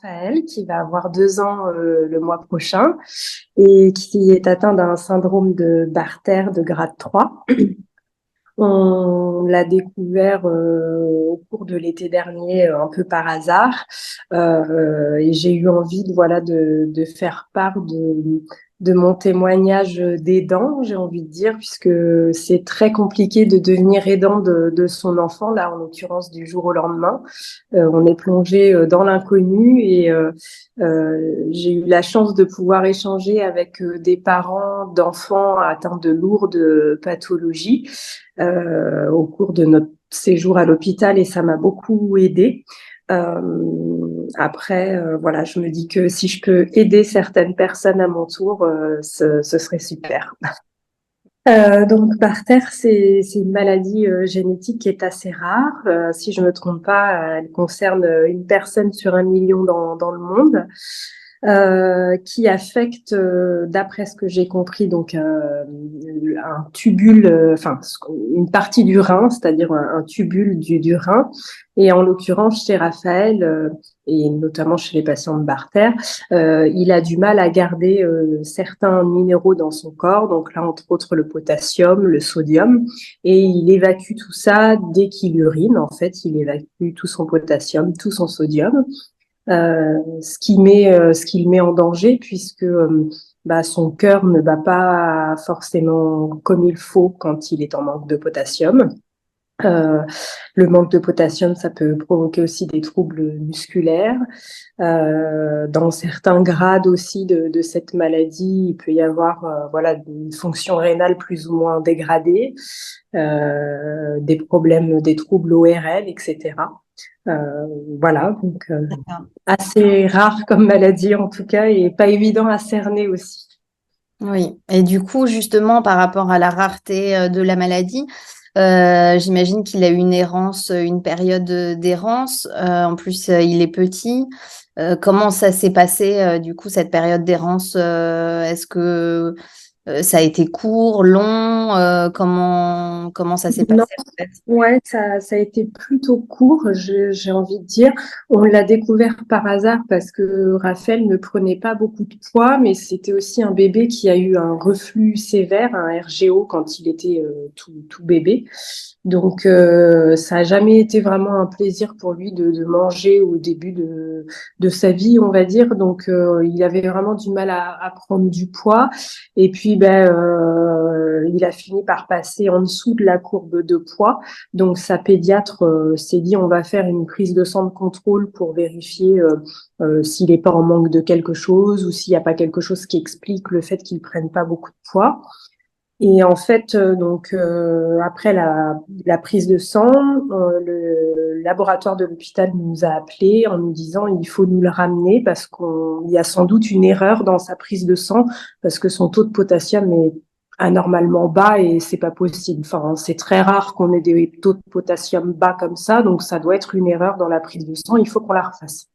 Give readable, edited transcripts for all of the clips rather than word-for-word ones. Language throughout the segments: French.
Raphaël, qui va avoir 2 ans le mois prochain et qui est atteint d'un syndrome de Bartter de grade 3. On l'a découvert au cours de l'été dernier, un peu par hasard, et j'ai eu envie de faire part de mon témoignage d'aidant, j'ai envie de dire, puisque c'est très compliqué de devenir aidant de son enfant, là, en l'occurrence, du jour au lendemain. On est plongé dans l'inconnu et j'ai eu la chance de pouvoir échanger avec des parents d'enfants atteints de lourdes pathologies au cours de notre séjour à l'hôpital et ça m'a beaucoup aidée. Après, voilà, je me dis que si je peux aider certaines personnes à mon tour, ce serait super. Donc, Bartter, c'est une maladie génétique qui est assez rare. Si je me trompe pas, elle concerne une personne sur 1 million dans le monde, qui affecte, d'après ce que j'ai compris, donc un tubule, enfin une partie du rein, c'est-à-dire un tubule du rein. Et en l'occurrence, chez Raphaël, et notamment chez les patients de Bartter, il a du mal à garder certains minéraux dans son corps, donc là entre autres le potassium, le sodium, et il évacue tout ça dès qu'il urine. En fait, il évacue tout son potassium, tout son sodium, ce qui le met en danger puisque son cœur ne bat pas forcément comme il faut quand il est en manque de potassium. Euh, le manque de potassium, ça peut provoquer aussi des troubles musculaires. Dans certains grades aussi de cette maladie, il peut y avoir une fonction rénale plus ou moins dégradée, des problèmes, des troubles ORL, etc. Voilà, donc D'accord. assez rare comme maladie en tout cas et pas évident à cerner aussi. Oui. Et du coup, justement, par rapport à la rareté de la maladie, j'imagine qu'il a eu une errance, une période d'errance. En plus, il est petit. Comment ça s'est passé, du coup, cette période d'errance? Est-ce que ça a été court, long? Comment ça s'est Non, passé, en fait? ouais, ça a été plutôt court, j'ai envie de dire. On l'a découvert par hasard parce que Raphaël ne prenait pas beaucoup de poids, mais c'était aussi un bébé qui a eu un reflux sévère, un RGO quand il était tout bébé. Donc, ça a jamais été vraiment un plaisir pour lui de manger au début de sa vie, on va dire. Donc, il avait vraiment du mal à prendre du poids. Et puis, il a fini par passer en dessous de la courbe de poids. Donc, sa pédiatre s'est dit, on va faire une prise de sang de contrôle pour vérifier s'il n'est pas en manque de quelque chose ou s'il n'y a pas quelque chose qui explique le fait qu'il prenne pas beaucoup de poids. Et en fait, après la prise de sang, le laboratoire de l'hôpital nous a appelés en nous disant il faut nous le ramener parce qu'il y a sans doute une erreur dans sa prise de sang parce que son taux de potassium est anormalement bas et c'est pas possible. Enfin, c'est très rare qu'on ait des taux de potassium bas comme ça, donc ça doit être une erreur dans la prise de sang. Il faut qu'on la refasse.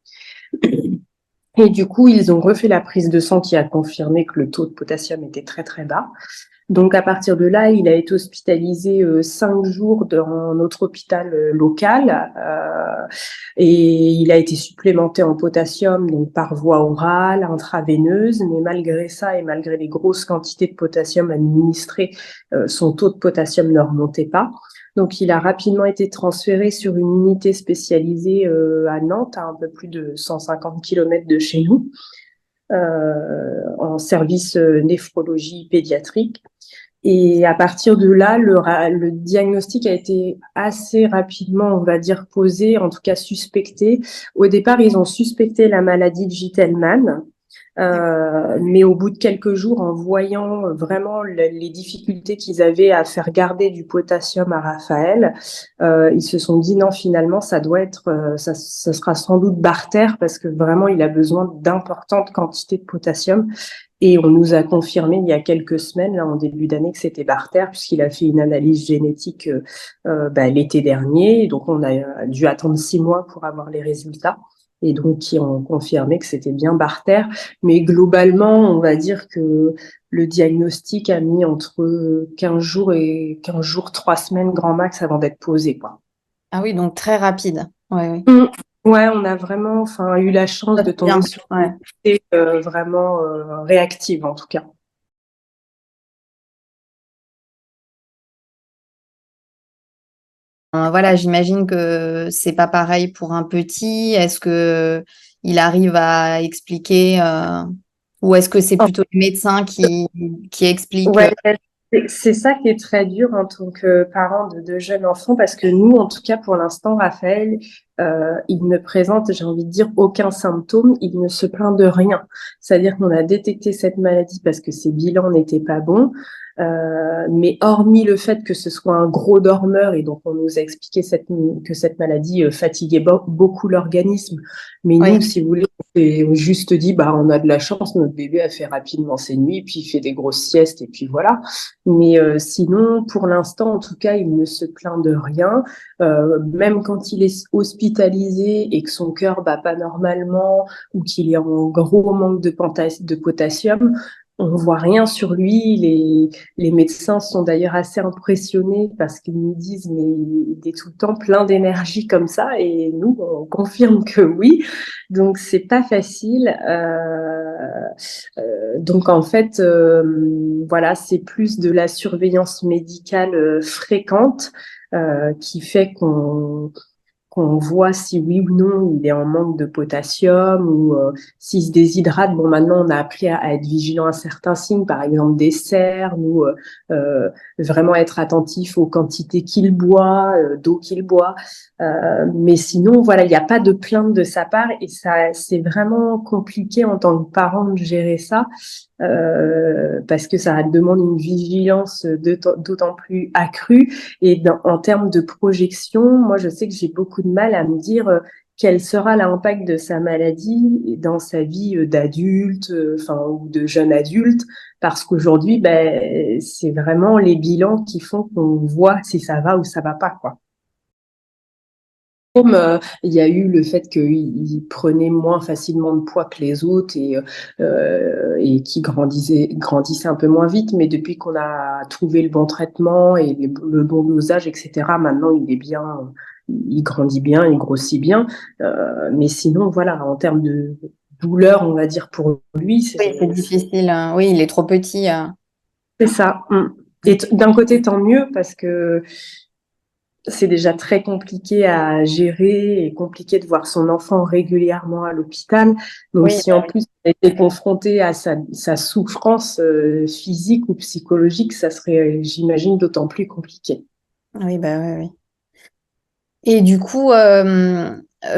Et du coup, ils ont refait la prise de sang qui a confirmé que le taux de potassium était très très bas. Donc à partir de là, il a été hospitalisé 5 jours dans notre hôpital local et il a été supplémenté en potassium donc par voie orale, intraveineuse. Mais malgré ça et malgré les grosses quantités de potassium administrées, son taux de potassium ne remontait pas. Donc il a rapidement été transféré sur une unité spécialisée à Nantes, à un peu plus de 150 km de chez nous, en service néphrologie pédiatrique. Et à partir de là, le diagnostic a été assez rapidement, on va dire, posé, en tout cas suspecté. Au départ, ils ont suspecté la maladie de Gitelman. Mais au bout de quelques jours, en voyant vraiment les difficultés qu'ils avaient à faire garder du potassium à Raphaël, ils se sont dit non, finalement, ça doit être, ça sera sans doute Bartter parce que vraiment, il a besoin d'importantes quantités de potassium. Et on nous a confirmé il y a quelques semaines, là, en début d'année, que c'était Bartter, puisqu'il a fait une analyse génétique l'été dernier. Donc, on a dû attendre 6 mois pour avoir les résultats. Et donc, qui ont confirmé que c'était bien Bartter. Mais globalement, on va dire que le diagnostic a mis entre 15 jours et 15 jours, 3 semaines, grand max, avant d'être posé, quoi. Ah oui, donc très rapide. Oui, oui. Mm. Ouais, on a vraiment, enfin, eu la chance de Bien, tomber sur une ouais. unité vraiment réactive, en tout cas. Voilà, j'imagine que c'est pas pareil pour un petit. Est-ce que il arrive à expliquer ou est-ce que c'est plutôt les médecins qui expliquent Ouais, c'est ça qui est très dur en tant que parent de jeunes enfants, parce que nous, en tout cas pour l'instant, Raphaël, il ne présente, j'ai envie de dire, aucun symptôme, il ne se plaint de rien. C'est-à-dire qu'on a détecté cette maladie parce que ses bilans n'étaient pas bons, mais hormis le fait que ce soit un gros dormeur, et donc on nous a expliqué que cette maladie fatiguait beaucoup l'organisme, mais nous, Oui, si vous voulez, et on juste dit, bah, on a de la chance, notre bébé a fait rapidement ses nuits, puis il fait des grosses siestes, et puis voilà. Mais sinon, pour l'instant, en tout cas, il ne se plaint de rien. Même quand il est hospitalisé et que son cœur bat pas normalement ou qu'il est en gros manque de potassium, on voit rien sur lui. Les médecins sont d'ailleurs assez impressionnés parce qu'ils nous disent, mais il est tout le temps plein d'énergie comme ça, et nous, on confirme que oui. Donc, c'est pas facile. Donc en fait, voilà, c'est plus de la surveillance médicale fréquente qui fait qu'on voit si oui ou non il est en manque de potassium ou s'il se déshydrate. Bon, maintenant, on a appris à être vigilant à certains signes, par exemple des cernes ou vraiment être attentif aux quantités qu'il boit, d'eau qu'il boit. Mais sinon, voilà, il n'y a pas de plainte de sa part et ça, c'est vraiment compliqué en tant que parent de gérer ça parce que ça demande une vigilance d'autant plus accrue. Et en termes de projection, moi, je sais que j'ai beaucoup de mal à me dire quel sera l'impact de sa maladie dans sa vie d'adulte, enfin, ou de jeune adulte, parce qu'aujourd'hui, ben, c'est vraiment les bilans qui font qu'on voit si ça va ou ça va pas, quoi. Comme il y a eu le fait qu'il prenait moins facilement de poids que les autres et qu'il grandissait un peu moins vite, mais depuis qu'on a trouvé le bon traitement et le bon dosage, etc., maintenant il est bien, il grandit bien, il grossit bien. Mais sinon, voilà, en termes de douleur, on va dire pour lui, oui, c'est difficile. Oui, il est trop petit. c'est ça. Mm. Et d'un côté, tant mieux parce que c'est déjà très compliqué à gérer et compliqué de voir son enfant régulièrement à l'hôpital. Donc, Oui, si en plus on était confronté à sa souffrance physique ou psychologique, ça serait, j'imagine, d'autant plus compliqué. oui, bah oui, oui. Et du coup,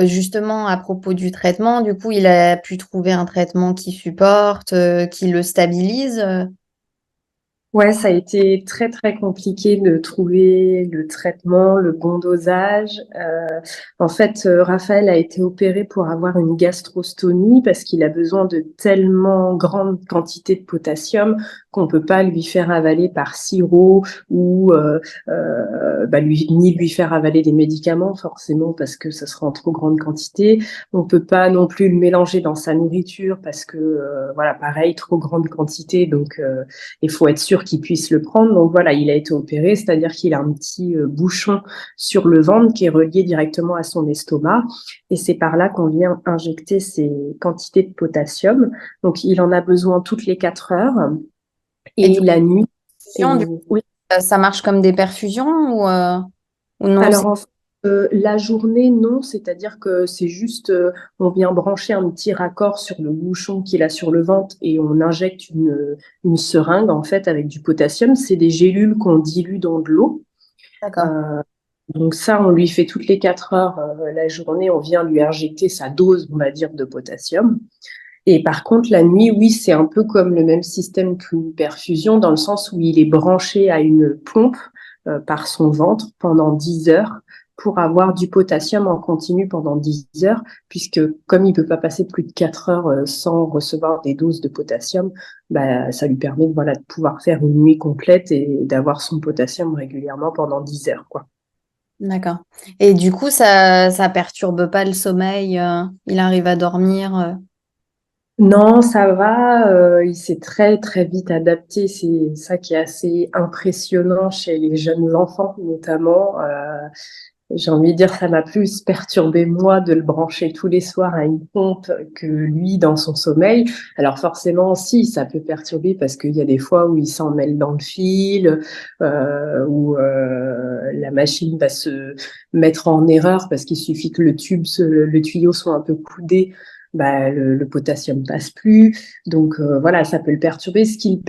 justement, à propos du traitement, du coup, il a pu trouver un traitement qui supporte, qui le stabilise. Ouais, ça a été très très compliqué de trouver le traitement, le bon dosage. En fait, Raphaël a été opéré pour avoir une gastrostomie parce qu'il a besoin de tellement grande quantité de potassium qu'on peut pas lui faire avaler par sirop ou ni lui faire avaler des médicaments forcément parce que ça sera en trop grande quantité. On peut pas non plus le mélanger dans sa nourriture parce que voilà, pareil, trop grande quantité, donc il faut être sûr qu'il puisse le prendre. Donc voilà, il a été opéré, c'est-à-dire qu'il a un petit bouchon sur le ventre qui est relié directement à son estomac. Et c'est par là qu'on vient injecter ces quantités de potassium. Donc il en a besoin toutes les 4 heures. Et du Et la nuit, coup, oui. ça marche comme des perfusions ou non? Alors, en fait, la journée, non, c'est-à-dire que c'est juste, on vient brancher un petit raccord sur le bouchon qu'il a sur le ventre et on injecte une seringue, en fait, avec du potassium. C'est des gélules qu'on dilue dans de l'eau. D'accord. Euh, donc ça, on lui fait toutes les 4 heures la journée, on vient lui injecter sa dose, on va dire, de potassium. Et par contre, la nuit, oui, c'est un peu comme le même système qu'une perfusion, dans le sens où il est branché à une pompe par son ventre pendant 10 heures pour avoir du potassium en continu pendant 10 heures, puisque comme il peut pas passer plus de 4 heures sans recevoir des doses de potassium, bah, ça lui permet voilà, de pouvoir faire une nuit complète et d'avoir son potassium régulièrement pendant 10 heures, quoi. D'accord. Et du coup, ça perturbe pas le sommeil. Il arrive à dormir. Non, ça va. Il s'est très très vite adapté. C'est ça qui est assez impressionnant chez les jeunes enfants, notamment. j'ai envie de dire, ça m'a plus perturbé moi de le brancher tous les soirs à une pompe que lui dans son sommeil. Alors forcément, si, ça peut perturber parce qu'il y a des fois où il s'en mêle dans le fil, où la machine va se mettre en erreur parce qu'il suffit que le tuyau soit un peu coudé, bah, le potassium passe plus. Donc voilà, ça peut le perturber. Ce qui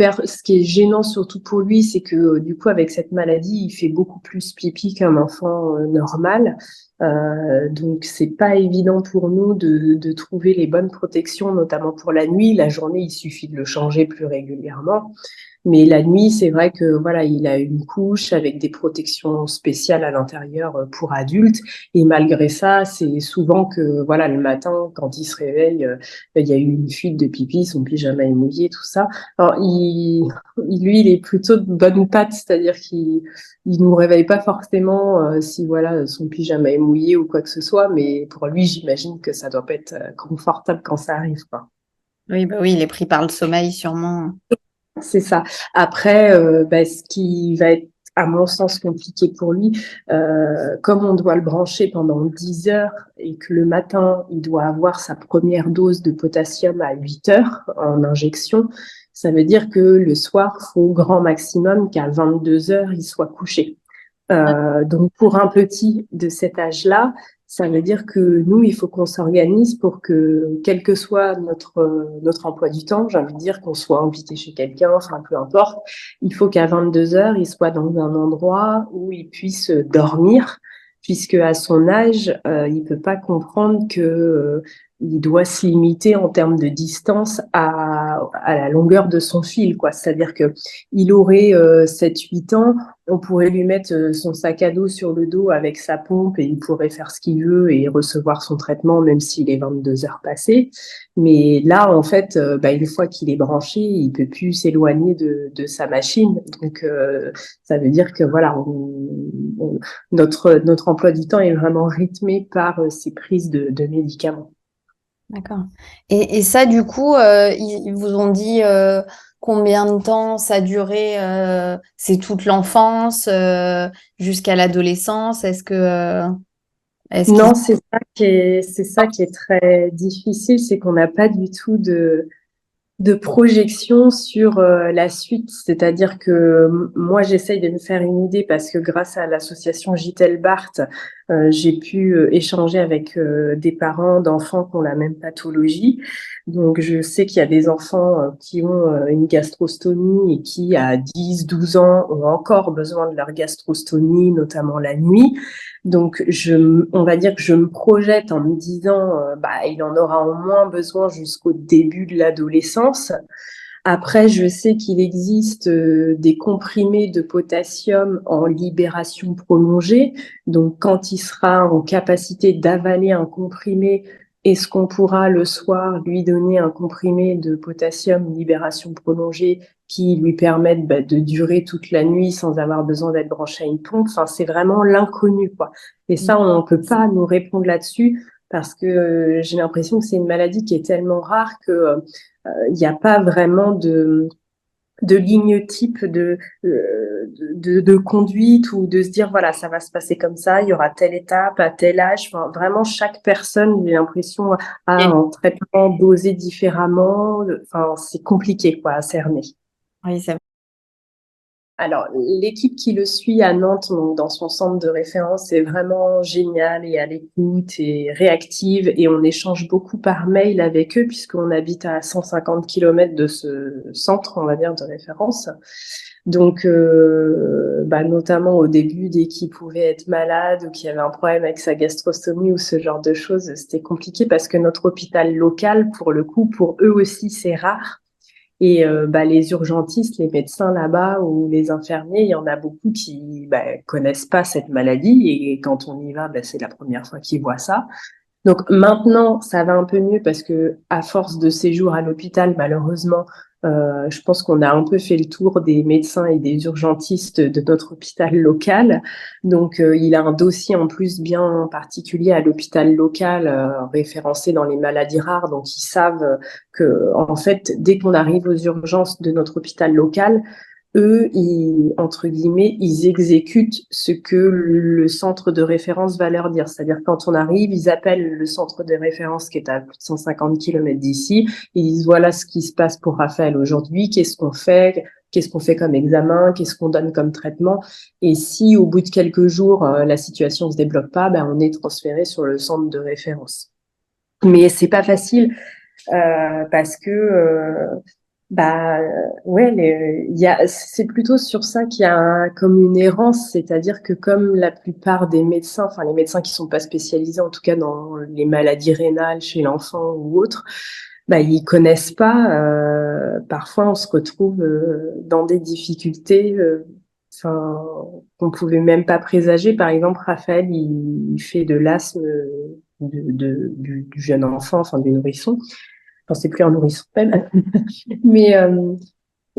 est gênant surtout pour lui, c'est que du coup, avec cette maladie, il fait beaucoup plus pipi qu'un enfant normal. Donc c'est pas évident pour nous de trouver les bonnes protections, notamment pour la nuit. La journée, il suffit de le changer plus régulièrement. Mais la nuit, c'est vrai que voilà, il a une couche avec des protections spéciales à l'intérieur pour adultes. Et malgré ça, c'est souvent que voilà, le matin, quand il se réveille, il y a eu une fuite de pipi, son pyjama est mouillé, tout ça. Alors, lui, il est plutôt de bonne patte, c'est-à-dire qu'il nous réveille pas forcément si voilà, son pyjama est mouillé ou quoi que ce soit. Mais pour lui, j'imagine que ça doit pas être confortable quand ça arrive, quoi. Oui, bah oui, il est pris par le sommeil sûrement. C'est ça. Après, bah, ce qui va être, à mon sens, compliqué pour lui, comme on doit le brancher pendant 10 heures et que le matin, il doit avoir sa première dose de potassium à 8 heures en injection, ça veut dire que le soir, il faut au grand maximum qu'à 22 heures, il soit couché. Donc pour un petit de cet âge-là, ça veut dire que nous, il faut qu'on s'organise pour que, quel que soit notre emploi du temps, j'ai envie de dire qu'on soit invité chez quelqu'un, enfin peu importe, il faut qu'à 22 heures, il soit dans un endroit où il puisse dormir, puisque à son âge, il peut pas comprendre que il doit se limiter en termes de distance à la longueur de son fil, quoi. C'est-à-dire que il aurait 7-8 ans, on pourrait lui mettre son sac à dos sur le dos avec sa pompe et il pourrait faire ce qu'il veut et recevoir son traitement même s'il est 22 heures passées. Mais là, en fait, bah, une fois qu'il est branché, il peut plus s'éloigner de sa machine. Donc, ça veut dire que voilà, notre emploi du temps est vraiment rythmé par ces prises de médicaments. D'accord. Et ça, du coup, ils vous ont dit combien de temps ça durait c'est toute l'enfance jusqu'à l'adolescence? Est-ce qu'ils... Non, c'est ça qui est très difficile, c'est qu'on n'a pas du tout de projection sur la suite. C'est-à-dire que moi, j'essaye de me faire une idée parce que grâce à l'association Gitel Bart, j'ai pu échanger avec des parents d'enfants qui ont la même pathologie. Donc, je sais qu'il y a des enfants qui ont une gastrostomie et qui, à 10, 12 ans, ont encore besoin de leur gastrostomie, notamment la nuit. Donc, on va dire que je me projette en me disant, bah, il en aura au moins besoin jusqu'au début de l'adolescence. Après, je sais qu'il existe des comprimés de potassium en libération prolongée. Donc, quand il sera en capacité d'avaler un comprimé, est-ce qu'on pourra le soir lui donner un comprimé de potassium libération prolongée qui lui permette bah, de durer toute la nuit sans avoir besoin d'être branché à une pompe? Enfin, c'est vraiment l'inconnu, quoi. Et ça, on ne peut pas nous répondre là-dessus parce que j'ai l'impression que c'est une maladie qui est tellement rare que il n'y a pas vraiment de ligne type de conduite ou de se dire, voilà, ça va se passer comme ça, il y aura telle étape à tel âge. Enfin, vraiment, chaque personne, j'ai l'impression, a un traitement dosé différemment. Enfin, c'est compliqué, quoi, à cerner. Oui, c'est Alors, l'équipe qui le suit à Nantes, donc dans son centre de référence, est vraiment géniale et à l'écoute et réactive. Et on échange beaucoup par mail avec eux, puisqu'on habite à 150 km de ce centre, on va dire, de référence. Donc, bah, notamment au début, dès qu'il pouvait être malade ou qu'il y avait un problème avec sa gastrostomie ou ce genre de choses, c'était compliqué parce que notre hôpital local, pour le coup, pour eux aussi, c'est rare. Et bah, les urgentistes, les médecins là-bas ou les infirmiers, il y en a beaucoup qui bah, connaissent pas cette maladie et quand on y va, bah, c'est la première fois qu'ils voient ça. Donc maintenant, ça va un peu mieux parce que à force de séjours à l'hôpital, malheureusement, je pense qu'on a un peu fait le tour des médecins et des urgentistes de notre hôpital local. Donc il a un dossier en plus bien particulier à l'hôpital local, référencé dans les maladies rares. Donc ils savent que en fait, dès qu'on arrive aux urgences de notre hôpital local, eux, entre guillemets, ils exécutent ce que le centre de référence va leur dire. C'est-à-dire quand on arrive, ils appellent le centre de référence qui est à plus de 150 km d'ici. Ils disent voilà ce qui se passe pour Raphaël aujourd'hui, qu'est-ce qu'on fait, comme examen, qu'est-ce qu'on donne comme traitement. Et si au bout de quelques jours, la situation se débloque pas, ben, on est transféré sur le centre de référence. Mais c'est pas facile parce que bah ouais, c'est plutôt sur ça qu'il y a comme une errance, c'est-à-dire que comme la plupart des médecins, enfin les médecins qui sont pas spécialisés, en tout cas dans les maladies rénales chez l'enfant ou autres, bah ils connaissent pas. Parfois, on se retrouve dans des difficultés, enfin qu'on pouvait même pas présager. Par exemple, Raphaël, il fait de l'asthme du jeune enfant, enfin du nourrisson. Enfin, c'est plus un nourrisson même. Mais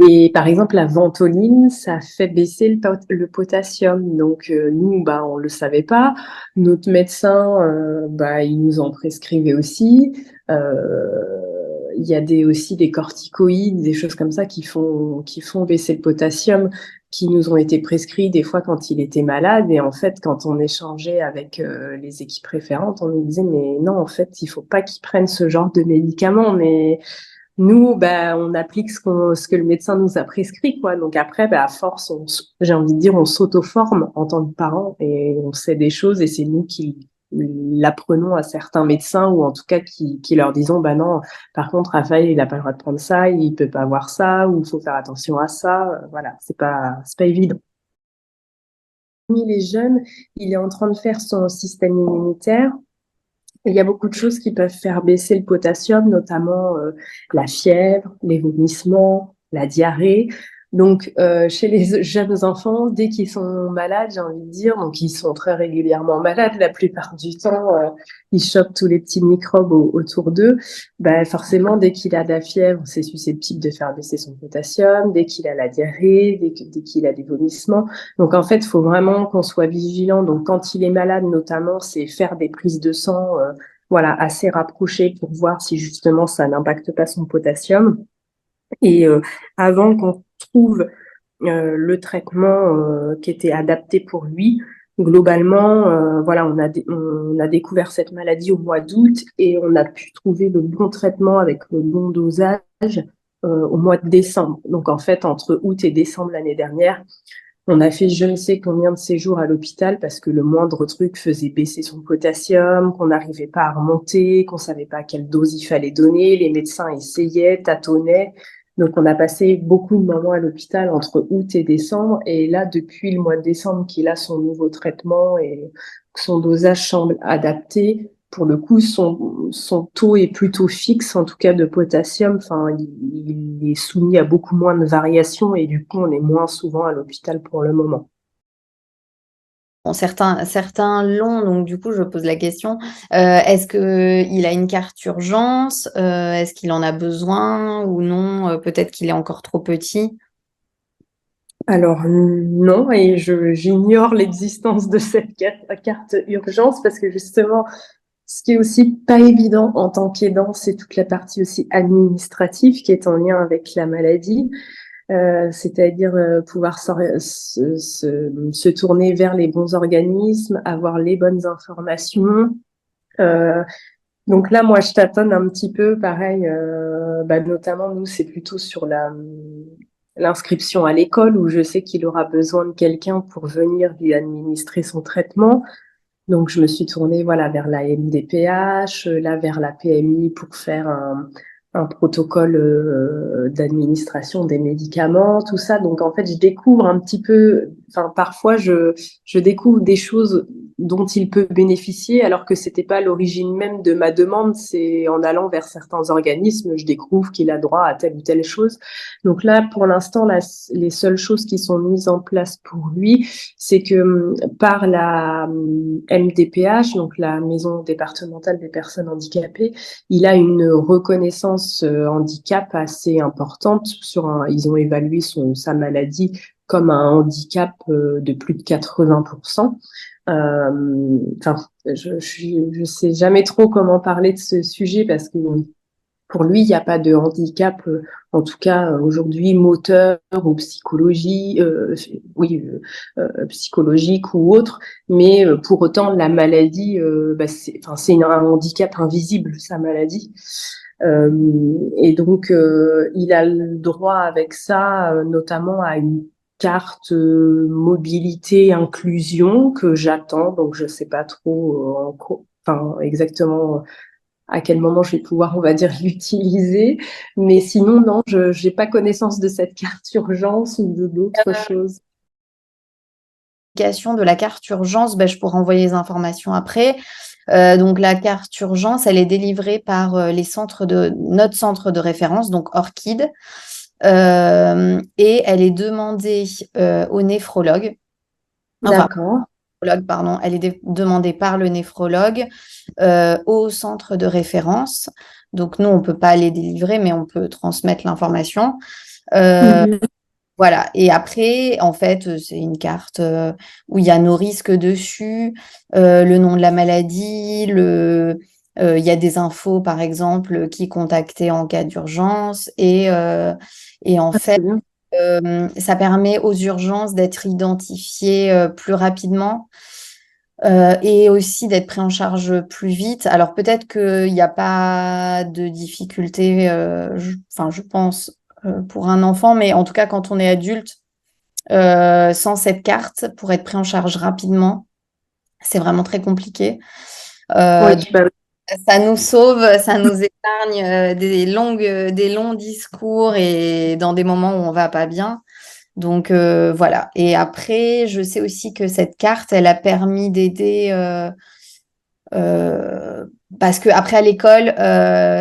et par exemple, la ventoline, ça fait baisser le potassium. Donc nous, bah, on le savait pas. Notre médecin, bah, il nous en prescrivait aussi. Il y a aussi des corticoïdes, des choses comme ça qui font baisser le potassium, qui nous ont été prescrits des fois quand il était malade. Et en fait, quand on échangeait avec les équipes référentes, on nous disait mais non, en fait, il faut pas qu'ils prennent ce genre de médicaments. Mais nous, bah, on applique ce que le médecin nous a prescrit, quoi. Donc après, bah, à force, j'ai envie de dire, on s'auto-forme en tant que parent et on sait des choses et c'est nous qui l'apprenons à certains médecins ou en tout cas qui leur disons, bah non, par contre, Raphaël, il n'a pas le droit de prendre ça, il peut pas avoir ça ou il faut faire attention à ça. Voilà, c'est pas évident. Parmi les jeunes, il est en train de faire son système immunitaire. Il y a beaucoup de choses qui peuvent faire baisser le potassium, notamment la fièvre, les vomissements, la diarrhée. Donc, chez les jeunes enfants, dès qu'ils sont malades, j'ai envie de dire, donc ils sont très régulièrement malades la plupart du temps, ils chopent tous les petits microbes autour d'eux. Ben, forcément, dès qu'il a de la fièvre, c'est susceptible de faire baisser son potassium. Dès qu'il a la diarrhée, dès qu'il a des vomissements. Donc, en fait, il faut vraiment qu'on soit vigilant. Donc, quand il est malade, notamment, c'est faire des prises de sang voilà, assez rapprochées pour voir si justement ça n'impacte pas son potassium. Et avant qu'on trouve le traitement qui était adapté pour lui, globalement, voilà, on a découvert cette maladie au mois d'août et on a pu trouver le bon traitement avec le bon dosage au mois de décembre. Donc en fait, entre août et décembre l'année dernière, on a fait je ne sais combien de séjours à l'hôpital parce que le moindre truc faisait baisser son potassium, qu'on n'arrivait pas à remonter, qu'on savait pas quelle dose il fallait donner. Les médecins essayaient, tâtonnaient. Donc, on a passé beaucoup de moments à l'hôpital entre août et décembre. Et là, depuis le mois de décembre qu'il a son nouveau traitement et que son dosage semble adapté, pour le coup, son taux est plutôt fixe, en tout cas de potassium. Enfin, il est soumis à beaucoup moins de variations et du coup, on est moins souvent à l'hôpital pour le moment. Bon, certains l'ont, donc du coup, je pose la question, est-ce qu'il a une carte urgence? Est-ce qu'il en a besoin ou non? Peut-être qu'il est encore trop petit. Alors non, et j'ignore l'existence de cette carte urgence parce que justement, ce qui est aussi pas évident en tant qu'aidant, c'est toute la partie aussi administrative qui est en lien avec la maladie. C'est-à-dire pouvoir se tourner vers les bons organismes, avoir les bonnes informations. Euh, donc là, moi, je tâtonne un petit peu, pareil, bah, notamment nous, c'est plutôt sur l'inscription à l'école où je sais qu'il aura besoin de quelqu'un pour venir lui administrer son traitement. Donc, je me suis tournée voilà, vers la MDPH, là vers la PMI pour faire un protocole d'administration des médicaments, tout ça. Donc, en fait, je découvre un petit peu, enfin, parfois, je découvre des choses dont il peut bénéficier alors que c'était pas l'origine même de ma demande. C'est en allant vers certains organismes, je découvre qu'il a droit à telle ou telle chose. Donc là, pour l'instant, les seules choses qui sont mises en place pour lui, c'est que par la MDPH, donc la Maison départementale des personnes handicapées, il a une reconnaissance handicap assez importante. Ils ont évalué sa maladie comme un handicap de plus de 80%. Enfin, je sais jamais trop comment parler de ce sujet parce que Pour lui, il n'y a pas de handicap, en tout cas aujourd'hui moteur ou psychologique ou autre, mais pour autant la maladie, c'est un handicap invisible, sa maladie. Et donc il a le droit avec ça, notamment à une carte mobilité inclusion que j'attends, donc je sais pas trop exactement à quel moment je vais pouvoir, on va dire, l'utiliser. Mais sinon, non, je n'ai pas connaissance de cette carte urgence ou d'autres choses. De la carte urgence, je pourrais envoyer les informations après. Donc la carte urgence, elle est délivrée par notre centre de référence, donc Orchid, et elle est demandée au néphrologue. Enfin, D'accord. pardon, elle est demandée par le néphrologue au centre de référence. Donc nous, on ne peut pas les délivrer, mais on peut transmettre l'information. Voilà. Et après, en fait, c'est une carte où il y a nos risques dessus, le nom de la maladie, il y a des infos, par exemple, qui contacter en cas d'urgence. Et en fait, ça permet aux urgences d'être identifiées plus rapidement. Et aussi d'être pris en charge plus vite. Alors peut-être qu'il n'y a pas de difficulté, je pense, pour un enfant, mais en tout cas quand on est adulte, sans cette carte, pour être pris en charge rapidement, c'est vraiment très compliqué. Oui, Donc, ça nous sauve, ça nous épargne des longs discours et dans des moments où on va pas bien. Donc voilà. Et après, je sais aussi que cette carte, elle a permis d'aider parce que après à l'école,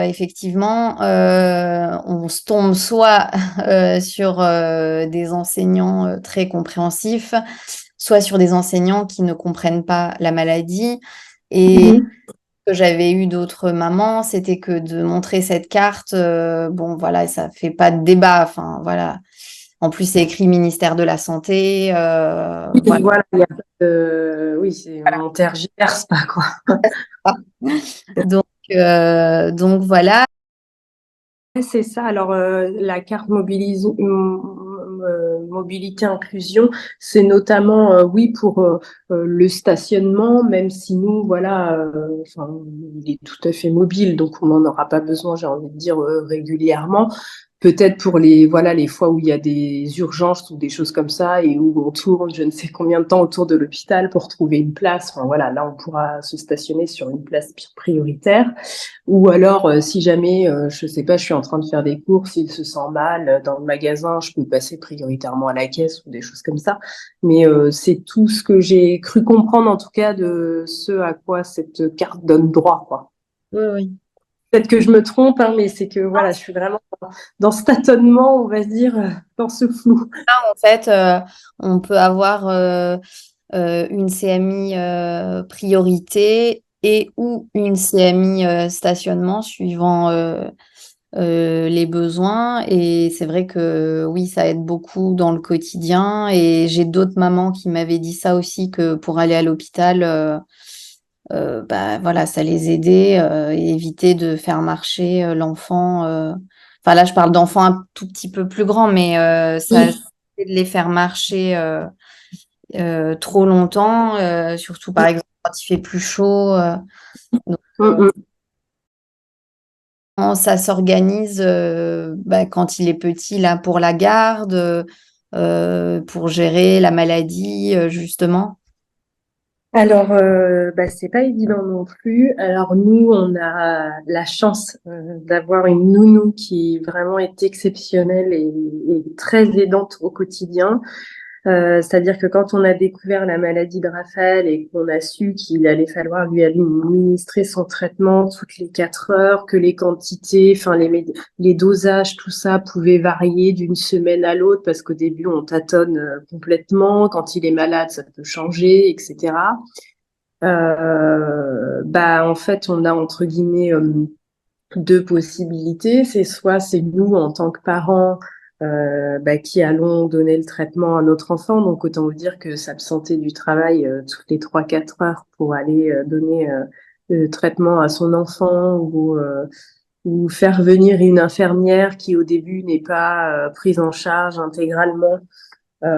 effectivement, on se tombe soit sur des enseignants très compréhensifs, soit sur des enseignants qui ne comprennent pas la maladie. Et que j'avais eu d'autres mamans, c'était que de montrer cette carte, bon voilà, ça fait pas de débat. Enfin voilà. En plus, c'est écrit ministère de la Santé. Voilà. voilà, il y a pas de... Oui, on tergiverse pas, quoi. Donc, donc voilà. C'est ça. Alors, la carte mobilité inclusion, c'est notamment, oui, pour le stationnement, même si nous, voilà, il est tout à fait mobile, donc on n'en aura pas besoin, j'ai envie de dire, régulièrement. Peut-être pour les fois où il y a des urgences ou des choses comme ça et où on tourne je ne sais combien de temps autour de l'hôpital pour trouver une place. Enfin, voilà, là, on pourra se stationner sur une place prioritaire. Ou alors, si jamais, je sais pas, je suis en train de faire des courses, il se sent mal dans le magasin, je peux passer prioritairement à la caisse ou des choses comme ça. Mais c'est tout ce que j'ai cru comprendre, en tout cas, de ce à quoi cette carte donne droit, quoi. Oui, oui. Peut-être que je me trompe, hein, mais c'est que voilà, je suis vraiment dans ce tâtonnement, on va se dire, dans ce flou. En fait, on peut avoir une CMI priorité et ou une CMI stationnement suivant les besoins. Et c'est vrai que oui, ça aide beaucoup dans le quotidien. Et j'ai d'autres mamans qui m'avaient dit ça aussi, que pour aller à l'hôpital, voilà, ça les aidait et éviter de faire marcher l'enfant. Enfin là, je parle d'enfants un tout petit peu plus grands, mais ça Oui. de les faire marcher trop longtemps, surtout par exemple quand il fait plus chaud. Donc, ça s'organise quand il est petit là pour la garde, pour gérer la maladie justement. Alors, c'est pas évident non plus. Alors nous, on a la chance d'avoir une nounou qui vraiment est exceptionnelle et très aidante au quotidien. C'est-à-dire que quand on a découvert la maladie de Raphaël et qu'on a su qu'il allait falloir lui administrer son traitement toutes les 4 heures, que les quantités, les dosages, tout ça pouvait varier d'une semaine à l'autre parce qu'au début on tâtonne complètement, quand il est malade ça peut changer, etc. En fait on a entre guillemets deux possibilités. C'est nous en tant que parents qui allons donner le traitement à notre enfant. Donc autant vous dire que s'absenter du travail toutes les 3-4 heures pour aller donner le traitement à son enfant ou faire venir une infirmière qui au début n'est pas prise en charge intégralement, ça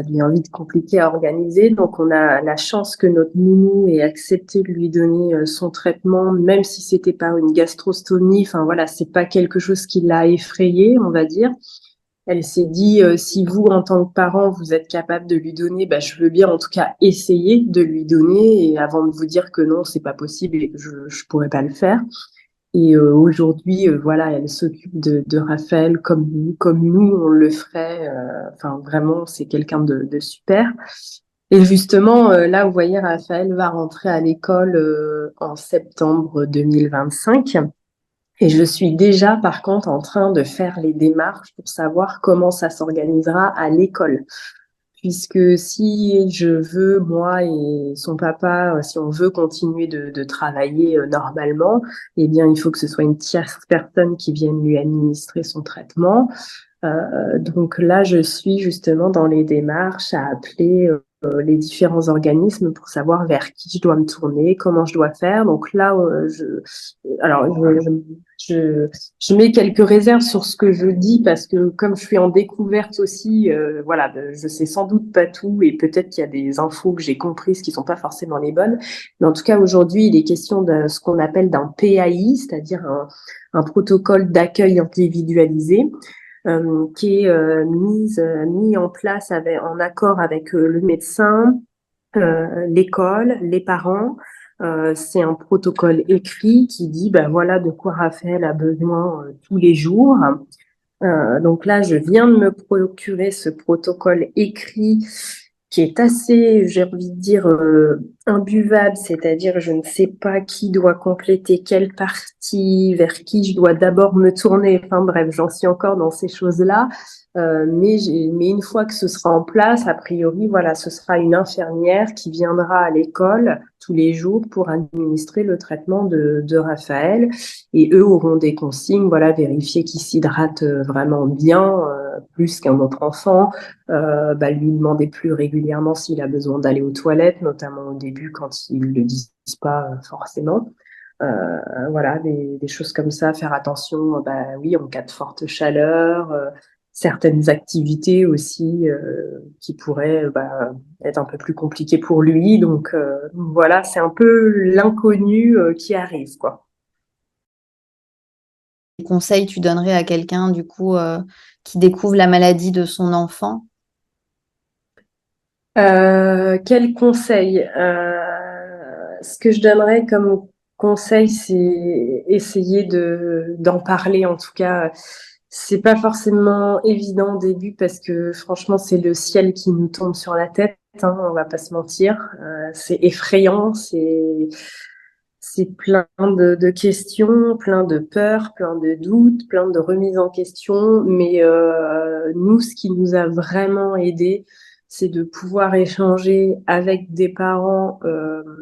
devient vite compliqué à organiser. Donc, on a la chance que notre nounou ait accepté de lui donner son traitement, même si c'était pas une gastrostomie. Enfin, voilà, c'est pas quelque chose qui l'a effrayée, on va dire. Elle s'est dit, si vous, en tant que parent, vous êtes capable de lui donner, je veux bien en tout cas essayer de lui donner, et avant de vous dire que non, c'est pas possible et que je pourrais pas le faire. Et aujourd'hui, voilà, elle s'occupe de Raphaël comme nous, on le ferait. Enfin, vraiment, c'est quelqu'un de super. Et justement, là, vous voyez, Raphaël va rentrer à l'école en septembre 2025. Et je suis déjà, par contre, en train de faire les démarches pour savoir comment ça s'organisera à l'école. Puisque si je veux, moi et son papa, si on veut continuer de travailler normalement, eh bien, il faut que ce soit une tierce personne qui vienne lui administrer son traitement. Donc là, je suis justement dans les démarches à appeler les différents organismes pour savoir vers qui je dois me tourner, comment je dois faire. Donc là, alors, je mets quelques réserves sur ce que je dis parce que comme je suis en découverte aussi, voilà, je sais sans doute pas tout et peut-être qu'il y a des infos que j'ai comprises qui sont pas forcément les bonnes. Mais en tout cas, aujourd'hui, il est question de ce qu'on appelle d'un PAI, c'est-à-dire un protocole d'accueil individualisé. Qui est mis en place en accord avec le médecin, l'école, les parents. C'est un protocole écrit qui dit voilà de quoi Raphaël a besoin tous les jours. Donc là, je viens de me procurer ce protocole écrit qui est assez, j'ai envie de dire, imbuvable, c'est-à-dire je ne sais pas qui doit compléter quelle partie, vers qui je dois d'abord me tourner. Enfin bref, j'en suis encore dans ces choses-là. Mais une fois que ce sera en place, a priori, voilà, ce sera une infirmière qui viendra à l'école tous les jours pour administrer le traitement de Raphaël. Et eux auront des consignes, voilà, vérifier qu'il s'hydrate vraiment bien, plus qu'un autre enfant, lui demander plus régulièrement s'il a besoin d'aller aux toilettes, notamment au début quand ils le disent pas forcément. Voilà, des choses comme ça, faire attention, oui, en cas de forte chaleur, certaines activités aussi qui pourraient être un peu plus compliquées pour lui. Donc voilà, c'est un peu l'inconnu qui arrive, quoi. Quels conseils tu donnerais à quelqu'un, du coup, qui découvre la maladie de son enfant? Quel conseil? Ce que je donnerais comme conseil, c'est essayer d'en parler. En tout cas, c'est pas forcément évident au début parce que franchement, c'est le ciel qui nous tombe sur la tête. Hein, on va pas se mentir. C'est effrayant. C'est plein de questions, plein de peurs, plein de doutes, plein de remises en question. Mais nous, ce qui nous a vraiment aidé, c'est de pouvoir échanger avec des parents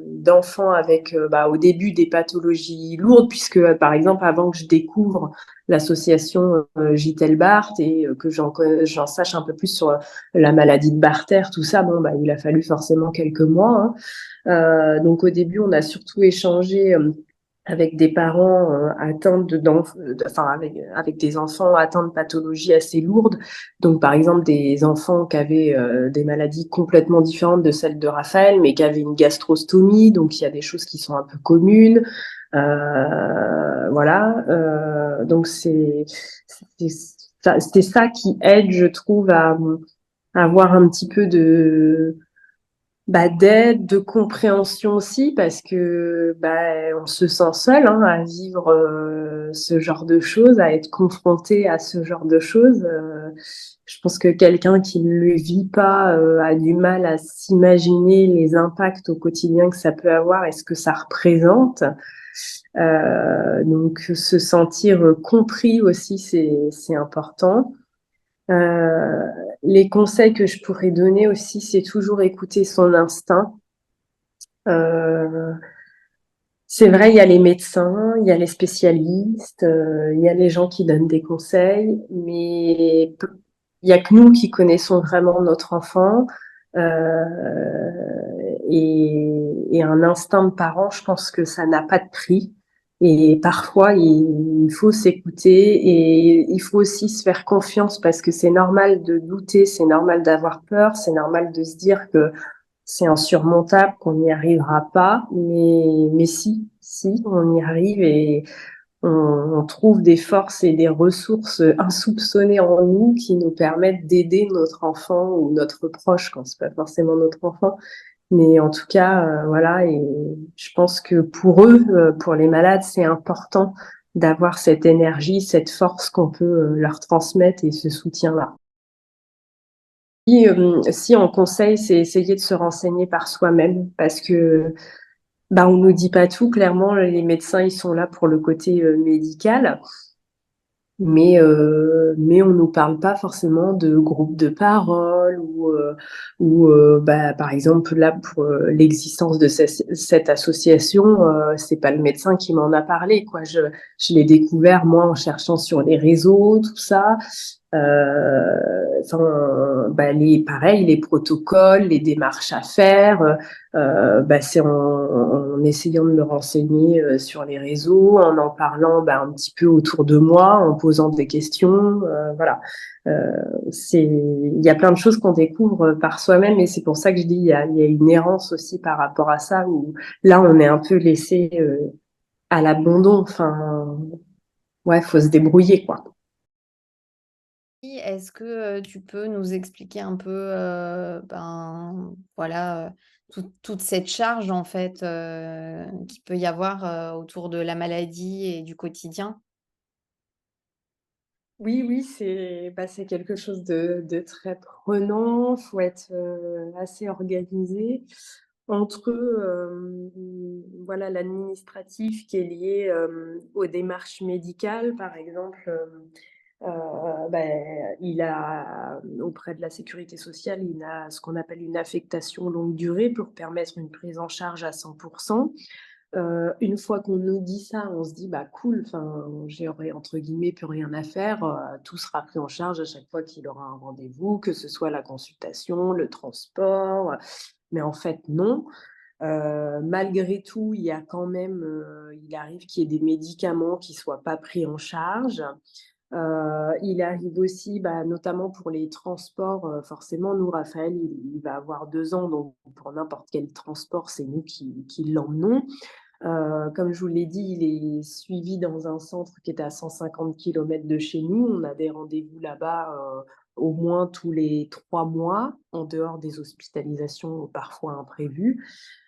d'enfants avec au début des pathologies lourdes, puisque par exemple avant que je découvre l'association Gitel Bart et que j'en sache un peu plus sur la maladie de Barter, tout ça, il a fallu forcément quelques mois. Hein. Donc au début, on a surtout échangé avec des parents atteints avec des enfants atteints de pathologies assez lourdes. Donc par exemple des enfants qui avaient des maladies complètement différentes de celles de Raphaël, mais qui avaient une gastrostomie. Donc il y a des choses qui sont un peu communes. Voilà. Donc c'est ça qui aide, je trouve, à avoir un petit peu d'aide, de compréhension aussi, parce que on se sent seul hein, à vivre ce genre de choses, à être confronté à ce genre de choses. Je pense que quelqu'un qui ne le vit pas a du mal à s'imaginer les impacts au quotidien que ça peut avoir et ce que ça représente. Donc se sentir compris aussi, c'est important. Euh, les conseils que je pourrais donner aussi, c'est toujours écouter son instinct. Euh, c'est vrai, il y a les médecins, il y a les spécialistes, il y a les gens qui donnent des conseils, mais il y a que nous qui connaissons vraiment notre enfant. Et un instinct de parent, je pense que ça n'a pas de prix. Et parfois, il faut s'écouter et il faut aussi se faire confiance parce que c'est normal de douter, c'est normal d'avoir peur, c'est normal de se dire que c'est insurmontable, qu'on n'y arrivera pas. Mais si, on y arrive et on trouve des forces et des ressources insoupçonnées en nous qui nous permettent d'aider notre enfant ou notre proche quand c'est pas forcément notre enfant. Mais en tout cas, voilà, et je pense que pour eux, pour les malades, c'est important d'avoir cette énergie, cette force qu'on peut leur transmettre et ce soutien-là. Si on conseille, c'est essayer de se renseigner par soi-même parce que bah, on nous dit pas tout. Clairement, les médecins, ils sont là pour le côté médical. Mais on nous parle pas forcément de groupe de parole ou bah, par exemple là pour l'existence de cette association, c'est pas le médecin qui m'en a parlé quoi. Je l'ai découvert moi en cherchant sur les réseaux tout ça. Enfin, bah, pareil, les protocoles, les démarches à faire, bah, c'est en essayant de me renseigner sur les réseaux, en parlant bah, un petit peu autour de moi, en posant des questions, voilà. Il y a plein de choses qu'on découvre par soi-même et c'est pour ça que je dis il y a une errance aussi par rapport à ça où là on est un peu laissé à l'abandon. Enfin, ouais, faut se débrouiller quoi. Est-ce que tu peux nous expliquer un peu, ben, voilà, toute cette charge en fait, qu'il peut y avoir, autour de la maladie et du quotidien? Oui, oui, c'est quelque chose de très prenant. Faut être, assez organisé entre, voilà, l'administratif qui est lié, aux démarches médicales. Par exemple, il a auprès de la sécurité sociale, il a ce qu'on appelle une affectation longue durée pour permettre une prise en charge à 100. Une fois qu'on nous dit ça, on se dit: «Bah, cool, enfin, j'aurai entre guillemets «plus rien à faire», tout sera pris en charge à chaque fois qu'il aura un rendez-vous, que ce soit la consultation, le transport», mais en fait non. Malgré tout, il y a quand même, il arrive qu'il y ait des médicaments qui soient pas pris en charge. Il arrive aussi, bah, notamment pour les transports, forcément nous Raphaël, il va avoir 2 ans, donc pour n'importe quel transport, c'est nous qui l'emmenons. Comme je vous l'ai dit, il est suivi dans un centre qui est à 150 kilomètres de chez nous. On a des rendez-vous là-bas, au moins tous les 3 mois, en dehors des hospitalisations parfois imprévues.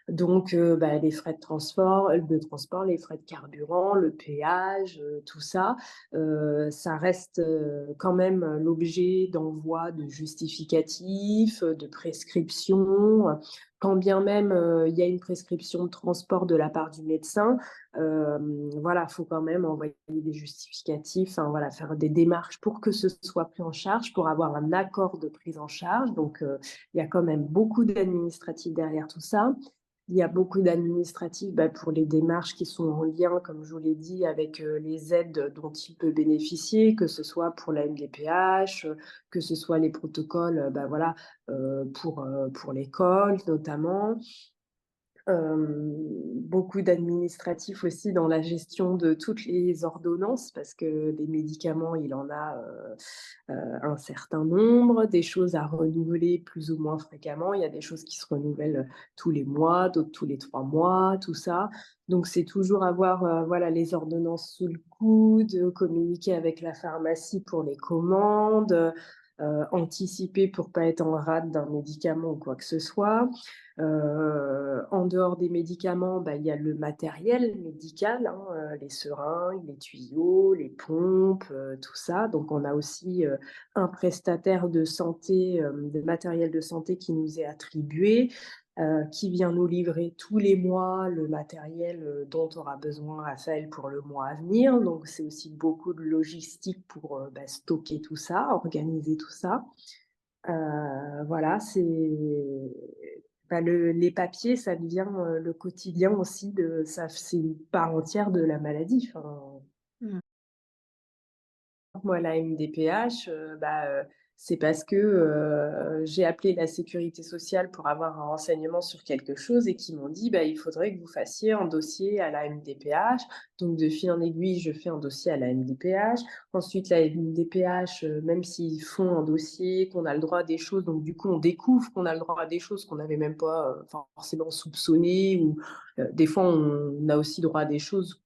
Donc, bah, les frais de transport, les frais de carburant, le péage, tout ça, ça reste, quand même l'objet d'envoi de justificatifs, de prescriptions. Quand bien même, il y a une prescription de transport de la part du médecin, voilà, faut quand même envoyer des justificatifs, enfin voilà, faire des démarches pour que ce soit pris en charge, pour avoir un accord de prise en charge. Donc, il y a quand même beaucoup d'administratifs derrière tout ça. Il y a beaucoup d'administratifs, bah, pour les démarches qui sont en lien, comme je vous l'ai dit, avec, les aides dont il peut bénéficier, que ce soit pour la MDPH, que ce soit les protocoles, bah, voilà, pour l'école notamment. Beaucoup d'administratifs aussi dans la gestion de toutes les ordonnances parce que des médicaments, il en a, un certain nombre, des choses à renouveler plus ou moins fréquemment. Il y a des choses qui se renouvellent, tous les mois, d'autres tous les 3 mois, tout ça. Donc c'est toujours avoir, voilà, les ordonnances sous le coude, communiquer avec la pharmacie pour les commandes, anticiper pour pas être en rade d'un médicament ou quoi que ce soit. En dehors des médicaments, bah, il y a le matériel médical, hein, les seringues, les tuyaux, les pompes, tout ça. Donc on a aussi, un prestataire de santé, de matériel de santé qui nous est attribué, qui vient nous livrer tous les mois le matériel, dont aura besoin Raphaël pour le mois à venir. Donc c'est aussi beaucoup de logistique pour, bah, stocker tout ça, organiser tout ça. Voilà, bah, les papiers, ça devient, le quotidien aussi de ça, c'est une part entière de la maladie. Enfin, Mmh. moi, la MDPH, bah, c'est parce que j'ai appelé la sécurité sociale pour avoir un renseignement sur quelque chose et qu'ils m'ont dit, bah, il faudrait que vous fassiez un dossier à la MDPH. Donc, de fil en aiguille, je fais un dossier à la MDPH. Ensuite, la MDPH, même s'ils font un dossier, qu'on a le droit à des choses, donc du coup, on découvre qu'on a le droit à des choses qu'on n'avait même pas forcément soupçonnées, ou des fois, on a aussi droit à des choses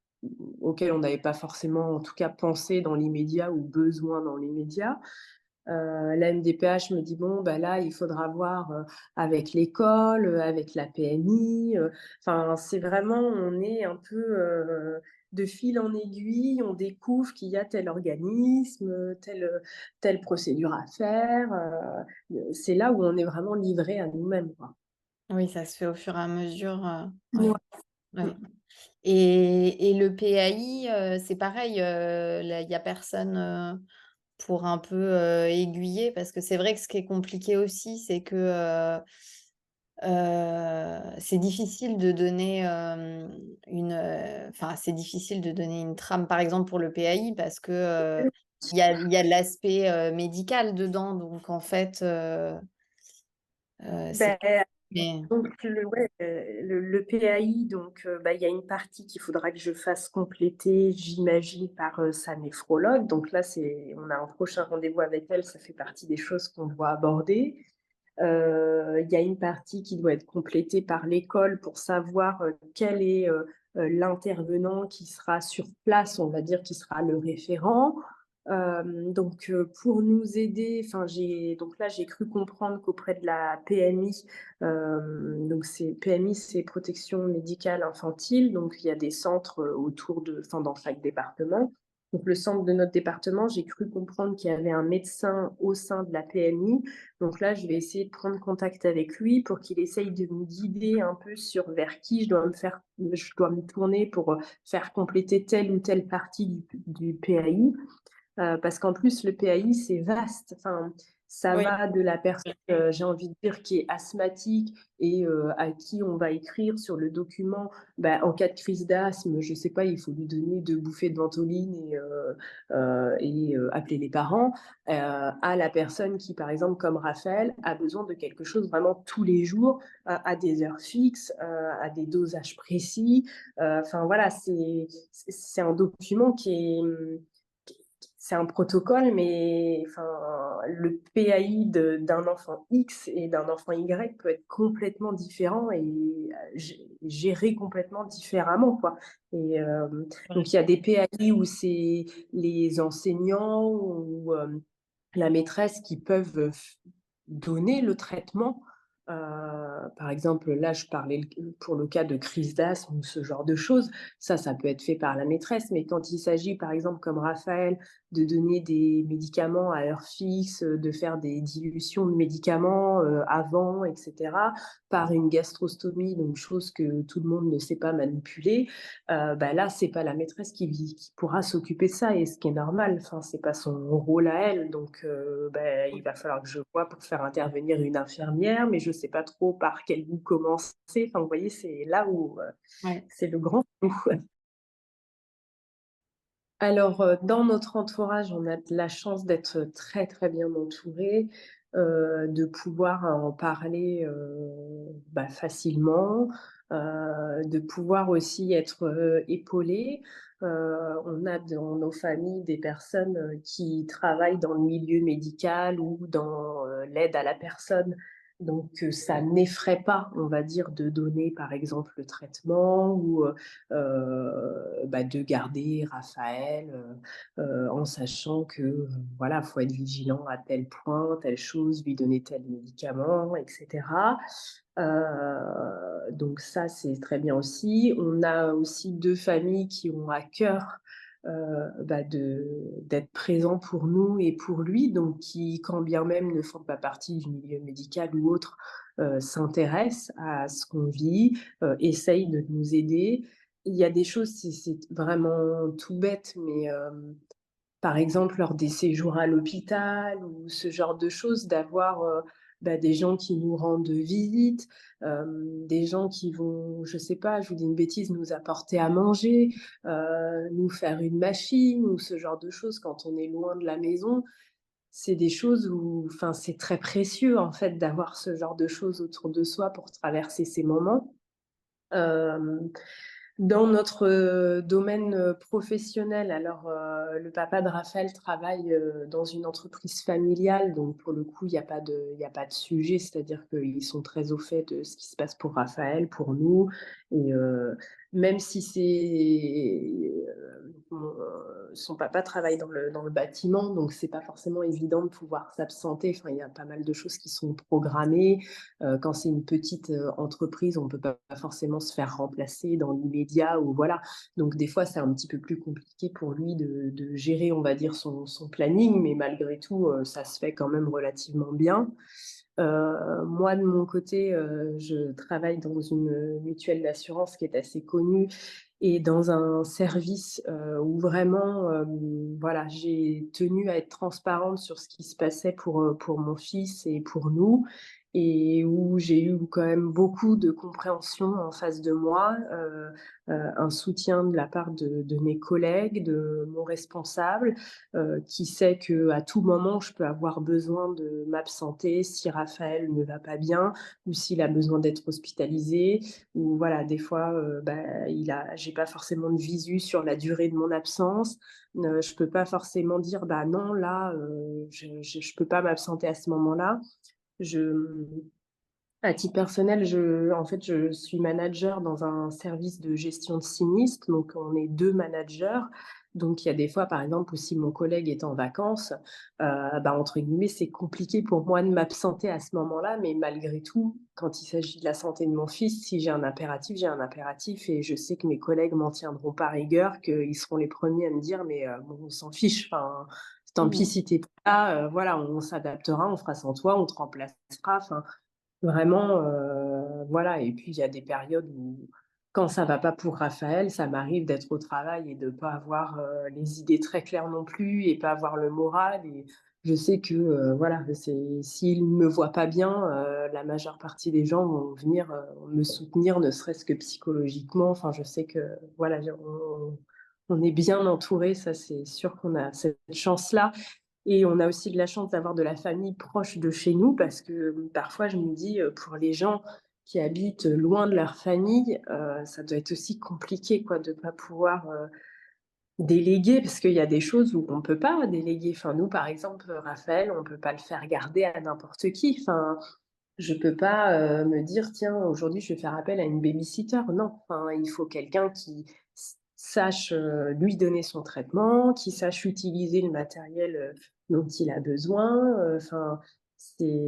auxquelles on n'avait pas forcément, en tout cas, pensé dans l'immédiat ou besoin dans l'immédiat. La MDPH me dit, bon, bah là, il faudra voir avec l'école, avec la PMI. Enfin, c'est vraiment, on est un peu de fil en aiguille, on découvre qu'il y a tel organisme, telle procédure à faire. C'est là où on est vraiment livré à nous-mêmes, quoi. Oui, ça se fait au fur et à mesure. Ouais, Ouais. ouais. Et le PAI, c'est pareil, là, il n'y a personne pour un peu aiguiller, parce que c'est vrai que ce qui est compliqué aussi, c'est que c'est difficile de donner enfin, c'est difficile de donner une trame, par exemple, pour le PAI, parce que il y a l'aspect médical dedans, donc en fait, c'est... Ben, mais- donc, ouais, le PAI, donc, bah, il y a une partie qu'il faudra que je fasse compléter, j'imagine, par sa néphrologue. Donc là, on a un prochain rendez-vous avec elle, ça fait partie des choses qu'on doit aborder. Il y a une partie qui doit être complétée par l'école pour savoir quel est l'intervenant qui sera sur place, on va dire, qui sera le référent. Donc pour nous aider, enfin donc là j'ai cru comprendre qu'auprès de la PMI, donc c'est PMI c'est protection médicale infantile, donc il y a des centres autour enfin dans chaque département. Donc le centre de notre département, j'ai cru comprendre qu'il y avait un médecin au sein de la PMI. Donc là je vais essayer de prendre contact avec lui pour qu'il essaye de me guider un peu sur vers qui je dois me tourner pour faire compléter telle ou telle partie du PAI. Parce qu'en plus, le PAI, c'est vaste. Enfin, ça Oui, va de la personne, j'ai envie de dire, qui est asthmatique et à qui on va écrire sur le document, bah, en cas de crise d'asthme, je sais pas, il faut lui donner 2 bouffées de ventoline et appeler les parents, à la personne qui, par exemple, comme Raphaël, a besoin de quelque chose vraiment tous les jours, à des heures fixes, à des dosages précis. Enfin, voilà, c'est un document qui est c'est un protocole, mais enfin, le PAI d'un enfant X et d'un enfant Y peut être complètement différent et géré complètement différemment, quoi. Et donc, il y a des PAI où c'est les enseignants ou la maîtresse qui peuvent donner le traitement. Par exemple, là, je parlais pour le cas de crise d'asthme ou ce genre de choses. Ça peut être fait par la maîtresse, mais quand il s'agit, par exemple, comme Raphaël, de donner des médicaments à heure fixe, de faire des dilutions de médicaments avant, etc., par une gastrostomie, donc chose que tout le monde ne sait pas manipuler, bah là, c'est pas la maîtresse qui pourra s'occuper de ça, et ce qui est normal, enfin, c'est pas son rôle à elle, donc bah, il va falloir que je vois pour faire intervenir une infirmière, mais je sais pas trop par quel bout commencer. Enfin, vous voyez, c'est là où ouais. c'est le grand flou. Alors, dans notre entourage, on a de la chance d'être très, très bien entouré, de pouvoir en parler bah, facilement, de pouvoir aussi être épaulé. On a dans nos familles des personnes qui travaillent dans le milieu médical ou dans l'aide à la personne. Donc, ça n'effraie pas, on va dire, de donner, par exemple, le traitement ou bah, de garder Raphaël en sachant que voilà, faut être vigilant à tel point, telle chose, lui donner tel médicament, etc. Donc ça, c'est très bien aussi. On a aussi 2 familles qui ont à cœur bah, d'être présents pour nous et pour lui, donc qui, quand bien même ne font pas partie du milieu médical ou autre, s'intéressent à ce qu'on vit, essayent de nous aider. Il y a des choses, c'est vraiment tout bête, mais par exemple, lors des séjours à l'hôpital ou ce genre de choses, d'avoir bah, des gens qui nous rendent visite, des gens qui vont, je sais pas, je vous dis une bêtise, nous apporter à manger, nous faire une machine ou ce genre de choses quand on est loin de la maison. c'est des choses où, enfin, c'est très précieux en fait d'avoir ce genre de choses autour de soi pour traverser ces moments. Euh, Dans notre domaine professionnel, alors le papa de Raphaël travaille dans une entreprise familiale, donc pour le coup, il y a pas de sujet, c'est-à-dire qu'ils sont très au fait de ce qui se passe pour Raphaël, pour nous, et même si son papa travaille dans le bâtiment, donc c'est pas forcément évident de pouvoir s'absenter. Enfin, il y a pas mal de choses qui sont programmées. Quand c'est une petite entreprise, on peut pas forcément se faire remplacer dans l'immédiat ou voilà. Donc des fois, c'est un petit peu plus compliqué pour lui de gérer, on va dire, son planning, mais malgré tout, ça se fait quand même relativement bien. Moi, de mon côté, je travaille dans une mutuelle d'assurance qui est assez connue et dans un service où vraiment, voilà, j'ai tenu à être transparente sur ce qui se passait pour mon fils et pour nous, et où j'ai eu quand même beaucoup de compréhension en face de moi, un soutien de la part de mes collègues, de mon responsable, qui sait que à tout moment, je peux avoir besoin de m'absenter si Raphaël ne va pas bien ou s'il a besoin d'être hospitalisé ou voilà, des fois, j'ai pas forcément de visu sur la durée de mon absence. Je peux pas forcément dire, bah non, là, je peux pas m'absenter à ce moment-là. Je, à titre personnel, en fait, je suis manager dans un service de gestion de sinistres. Donc, on est deux managers. Donc, il y a des fois, par exemple, où si mon collègue est en vacances, entre guillemets, c'est compliqué pour moi de m'absenter à ce moment-là. Mais malgré tout, quand il s'agit de la santé de mon fils, si j'ai un impératif, j'ai un impératif. Et je sais que mes collègues m'en tiendront par rigueur, qu'ils seront les premiers à me dire, mais bon, on s'en fiche. Enfin, tant pis Mhm. si t'es pas là, voilà, on s'adaptera, on fera sans toi, on te remplacera. Enfin, vraiment, voilà. Et puis, il y a des périodes où, quand ça va pas pour Raphaël, ça m'arrive d'être au travail et de pas avoir les idées très claires non plus et pas avoir le moral. Et je sais que, voilà, s'il me voit pas bien, la majeure partie des gens vont venir me soutenir, ne serait-ce que psychologiquement. Enfin, je sais que, voilà, on est bien entouré. Ça, c'est sûr qu'on a cette chance-là. Et on a aussi de la chance d'avoir de la famille proche de chez nous parce que parfois je me dis, pour les gens qui habitent loin de leur famille, ça doit être aussi compliqué quoi, de ne pas pouvoir déléguer parce qu'il y a des choses où on ne peut pas déléguer. Enfin, nous, par exemple, Raphaël, on ne peut pas le faire garder à n'importe qui. Enfin, je peux pas me dire, tiens, aujourd'hui, je vais faire appel à une babysitter. Non, enfin, il faut quelqu'un qui sache lui donner son traitement, qui sache utiliser le matériel dont il a besoin. Enfin, c'est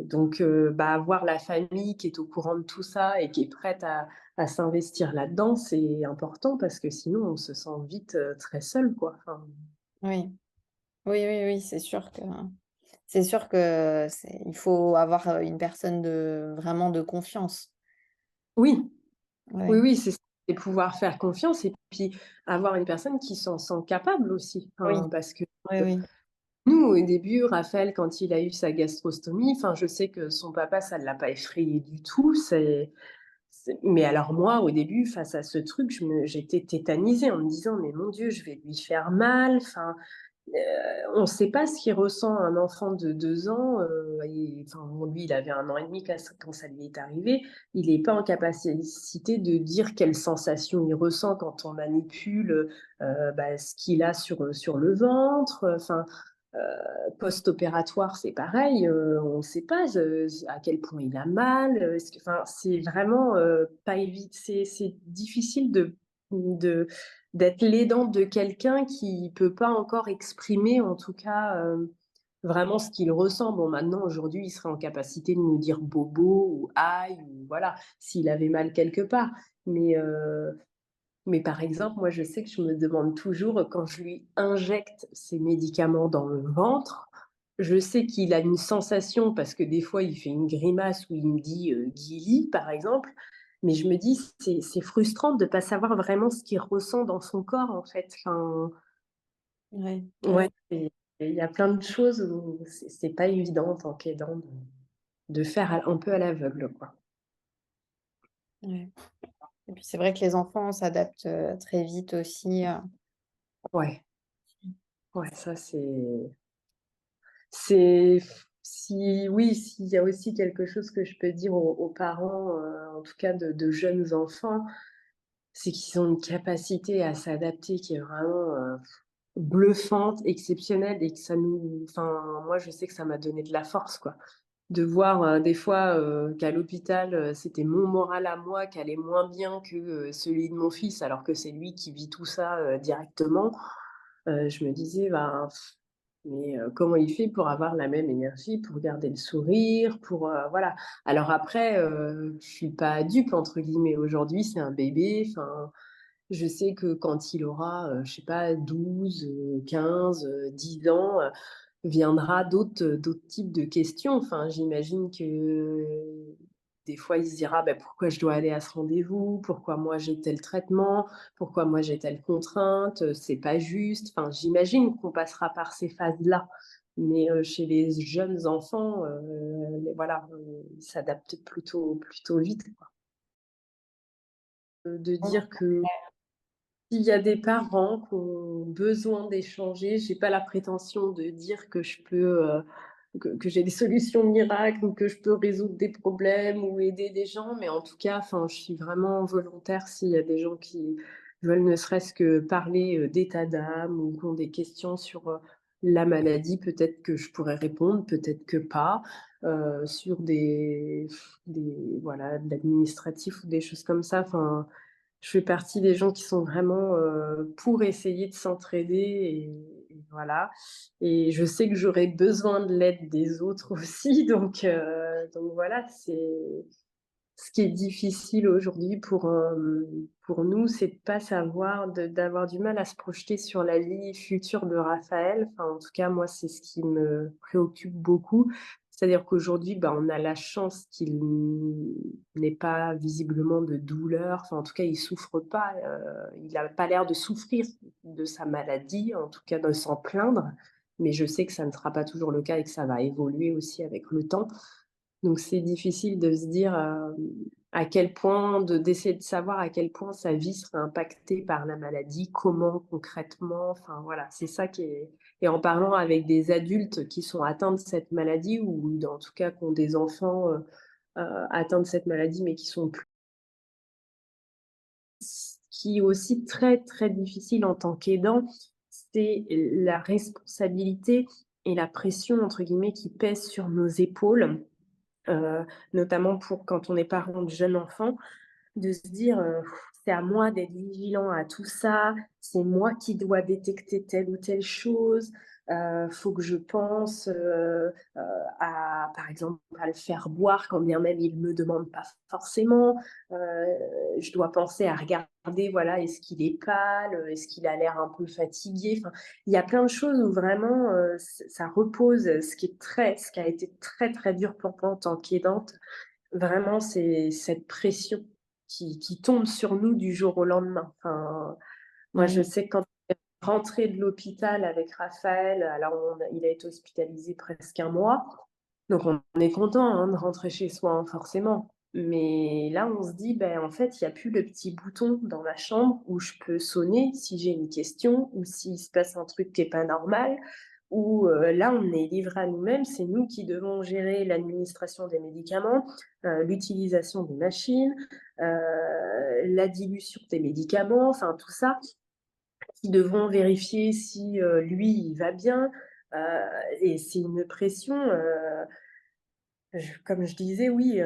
donc avoir la famille qui est au courant de tout ça et qui est prête à s'investir là-dedans, c'est important parce que sinon, on se sent vite très seul, quoi. Enfin, Oui, oui, oui, oui, c'est sûr que il faut avoir une personne de vraiment de confiance. oui, oui, Ouais. oui, c'est pouvoir faire confiance et puis avoir une personne qui s'en sent capable aussi. Oui, Enfin, parce que oui, oui. nous, au début, Raphaël, quand il a eu sa gastrostomie, enfin, je sais que son papa, ça ne l'a pas effrayé du tout. Mais alors moi, au début, face à ce truc, j'étais tétanisée en me disant, mais mon Dieu, je vais lui faire mal. Enfin, on ne sait pas ce qu'il ressent un enfant de 2 ans. Enfin, bon, lui, il avait 1 an et demi quand ça lui est arrivé. Il n'est pas en capacité de dire quelle sensation il ressent quand on manipule ce qu'il a sur le ventre. Enfin, post-opératoire, c'est pareil. On ne sait pas à quel point il a mal. Enfin, c'est vraiment pas évident. C'est difficile de d'être l'aidant de quelqu'un qui peut pas encore exprimer, en tout cas, vraiment ce qu'il ressent. Bon, maintenant, aujourd'hui, il serait en capacité de nous dire bobo ou aïe, ou voilà, s'il avait mal quelque part. Mais, euh, mais par exemple, moi, je sais que je me demande toujours, quand je lui injecte ces médicaments dans le ventre, je sais qu'il a une sensation, parce que des fois, il fait une grimace où il me dit Guili, par exemple, mais je me dis, c'est frustrant de ne pas savoir vraiment ce qu'il ressent dans son corps, en fait. Enfin, Ouais, ouais, ouais, il y a plein de choses où c'est pas évident en tant qu'aidant de faire un peu à l'aveugle, quoi. ouais. Et puis c'est vrai que les enfants s'adaptent très vite aussi. Ouais, ouais, ça c'est. C'est si oui, s'il y a aussi quelque chose que je peux dire aux parents, en tout cas de jeunes enfants, c'est qu'ils ont une capacité à s'adapter qui est vraiment, bluffante, exceptionnelle et que ça nous enfin, moi, je sais que ça m'a donné de la force, quoi. De voir, des fois, qu'à l'hôpital, c'était mon moral à moi qui allait moins bien que, celui de mon fils, alors que c'est lui qui vit tout ça, directement. Je me disais: «Ben, mais comment il fait pour avoir la même énergie, pour garder le sourire, pour, voilà. Alors après, je suis pas «dupe» entre guillemets. Aujourd'hui, c'est un bébé, enfin, je sais que quand il aura, je sais pas 12, 15, 10 ans, viendra d'autres types de questions. Enfin, j'imagine que des fois, il se dira: «Bah, pourquoi je dois aller à ce rendez-vous? Pourquoi moi j'ai tel traitement? Pourquoi moi j'ai telle contrainte? C'est pas juste». Enfin, j'imagine qu'on passera par ces phases-là. Mais, chez les jeunes enfants, voilà, ils s'adaptent plutôt vite, quoi. De dire que s'il y a des parents qui ont besoin d'échanger, j'ai pas la prétention de dire que je peux, que j'ai des solutions miracles ou que je peux résoudre des problèmes ou aider des gens, mais en tout cas, enfin, je suis vraiment volontaire s'il y a des gens qui veulent ne serait-ce que parler d'état d'âme ou qui ont des questions sur la maladie, peut-être que je pourrais répondre, peut-être que pas, sur voilà, de l'administratif ou des choses comme ça. Enfin, je fais partie des gens qui sont vraiment pour essayer de s'entraider et voilà. Et je sais que j'aurai besoin de l'aide des autres aussi, donc voilà, c'est ce qui est difficile aujourd'hui pour nous, c'est de pas savoir, d'avoir du mal à se projeter sur la vie future de Raphaël. Enfin, en tout cas, moi, c'est ce qui me préoccupe beaucoup. C'est-à-dire qu'aujourd'hui, bah, on a la chance qu'il n'ait pas visiblement de douleur. Enfin, en tout cas, il souffre pas. Il n'a pas l'air de souffrir de sa maladie, en tout cas de s'en plaindre. Mais je sais que ça ne sera pas toujours le cas et que ça va évoluer aussi avec le temps. Donc c'est difficile de se dire à quel point, d'essayer de savoir à quel point sa vie sera impactée par la maladie, comment concrètement, enfin voilà, c'est ça qui est. Et en parlant avec des adultes qui sont atteints de cette maladie ou en tout cas qui ont des enfants atteints de cette maladie mais qui sont plus. Ce qui est aussi très très difficile en tant qu'aidant, c'est la responsabilité et la pression entre guillemets qui pèse sur nos épaules notamment pour quand on est parent de jeunes enfants, de se dire c'est à moi d'être vigilant à tout ça, c'est moi qui dois détecter telle ou telle chose, faut que je pense par exemple, à le faire boire quand bien même il ne me demande pas forcément. Je dois penser à regarder, voilà, est-ce qu'il est pâle, est-ce qu'il a l'air un peu fatigué. Enfin, il y a plein de choses où vraiment ça repose, ce qui a été très très dur pour moi en tant qu'aidante. Vraiment, c'est cette pression qui tombe sur nous du jour au lendemain. Enfin, moi, je Ouais. sais que quand on est rentré de l'hôpital avec Raphaël, alors il a été hospitalisé presque un mois, donc on est content hein, de rentrer chez soi, hein, forcément. Mais là, on se dit, ben, en fait, il n'y a plus le petit bouton dans la chambre où je peux sonner si j'ai une question ou s'il se passe un truc qui n'est pas normal. Où là, on est livré à nous-mêmes, c'est nous qui devons gérer l'administration des médicaments, l'utilisation des machines, la dilution des médicaments, enfin tout ça, qui devront vérifier si lui, il va bien. Et c'est une pression, comme je disais, oui,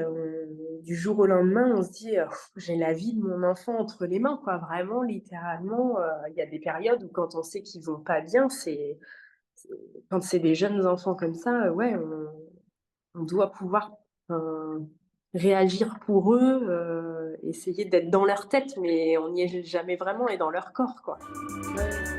du jour au lendemain, on se dit, j'ai la vie de mon enfant entre les mains, quoi. Vraiment, littéralement, il y a des périodes où quand on sait qu'ils vont pas bien, quand c'est des jeunes enfants comme ça, ouais, on doit pouvoir réagir pour eux, essayer d'être dans leur tête, mais on n'y est jamais vraiment et dans leur corps, quoi. Ouais.